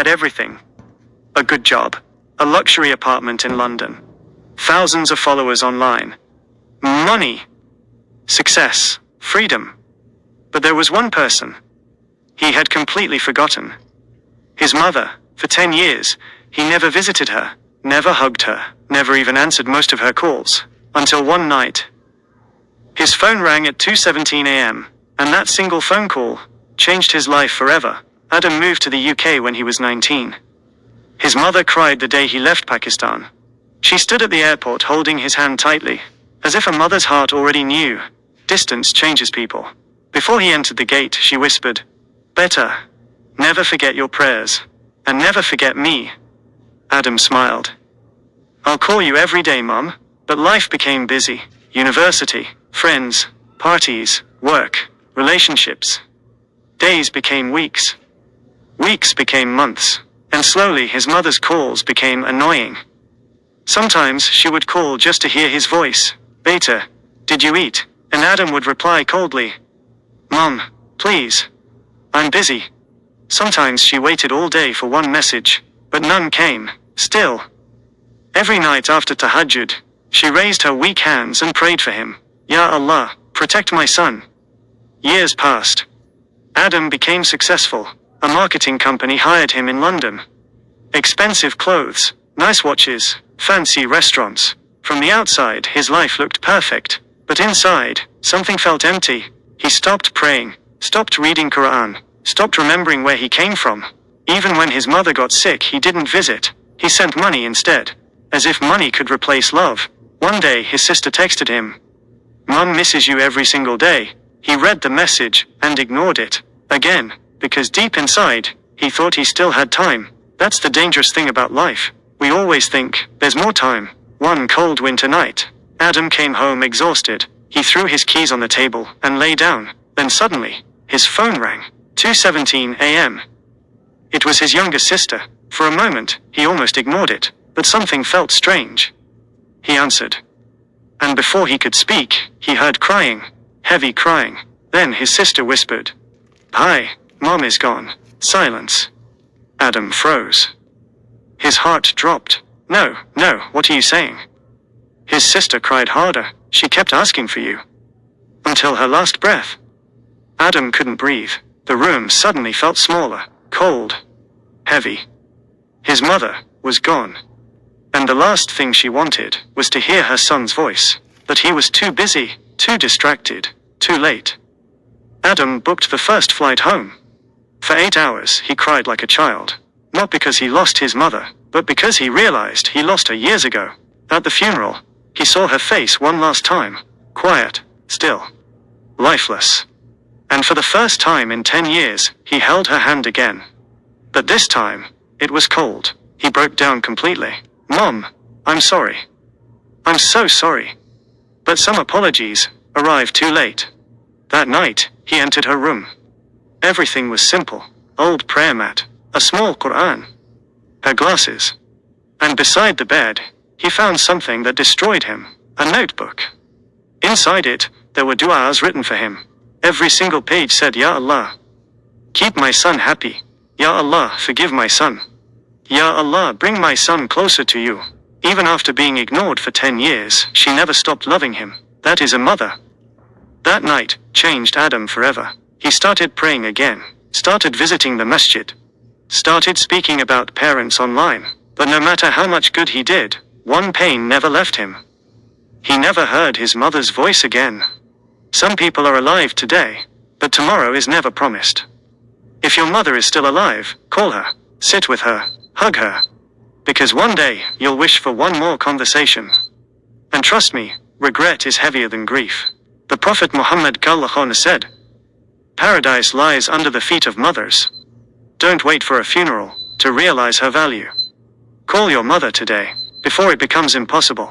had everything. A good job. A luxury apartment in London. Thousands of followers online. Money. Success. Freedom. But there was one person he had completely forgotten. His mother. For 10 years, he never visited her, never hugged her, never even answered most of her calls. Until one night, his phone rang at 2:17 a.m., and that single phone call changed his life forever. Adam moved to the UK when he was 19. His mother cried the day he left Pakistan. She stood at the airport holding his hand tightly, as if a mother's heart already knew. Distance changes people. Before he entered the gate, she whispered, "Better. Never forget your prayers. And never forget me." Adam smiled. "I'll call you every day, Mom." But life became busy. University, friends, parties, work, relationships. Days became weeks. Weeks became months. And slowly his mother's calls became annoying. Sometimes she would call just to hear his voice. "Beta, did you eat?" And Adam would reply coldly, "Mom, please. I'm busy." Sometimes she waited all day for one message, but none came. Still, every night after Tahajjud, she raised her weak hands and prayed for him. "Ya Allah, protect my son." Years passed. Adam became successful. A marketing company hired him in London. Expensive clothes, nice watches, fancy restaurants. From the outside, his life looked perfect. But inside, something felt empty. He stopped praying, stopped reading Quran, stopped remembering where he came from. Even when his mother got sick, he didn't visit. He sent money instead. As if money could replace love. One day, his sister texted him, "Mom misses you every single day." He read the message and ignored it. Again, because deep inside, he thought he still had time. That's the dangerous thing about life. We always think, there's more time. One cold winter night, Adam came home exhausted. He threw his keys on the table and lay down. Then suddenly, his phone rang. 2:17 a.m. It was his younger sister. For a moment, he almost ignored it, but something felt strange. He answered. And before he could speak, he heard crying. Heavy crying. Then his sister whispered, "Hi, Mom is gone." Silence. Adam froze. His heart dropped. No, what are you saying?" His sister cried harder. "She kept asking for you. Until her last breath." Adam couldn't breathe. The room suddenly felt smaller, cold, heavy. His mother was gone. And the last thing she wanted was to hear her son's voice. But he was too busy, too distracted, too late. Adam booked the first flight home. For 8 hours, he cried like a child. Not because he lost his mother, but because he realized he lost her years ago. At the funeral, he saw her face one last time. Quiet, still, lifeless. And for the first time in 10 years, he held her hand again. But this time, it was cold. He broke down completely. "Mom, I'm sorry. I'm so sorry." But some apologies arrived too late. That night, he entered her room. Everything was simple. Old prayer mat, a small Quran, her glasses. And beside the bed, he found something that destroyed him, a notebook. Inside it, there were du'as written for him. Every single page said, "Ya Allah, keep my son happy. Ya Allah, forgive my son. Ya Allah, bring my son closer to you." Even after being ignored for 10 years, she never stopped loving him. That is a mother. That night changed Adam forever. He started praying again, started visiting the masjid, started speaking about parents online. But no matter how much good he did, one pain never left him. He never heard his mother's voice again. Some people are alive today, but tomorrow is never promised. If your mother is still alive, call her, sit with her, hug her. Because one day, you'll wish for one more conversation. And trust me, regret is heavier than grief. The Prophet Muhammad said, "Paradise lies under the feet of mothers." Don't wait for a funeral to realize her value. Call your mother today, before it becomes impossible.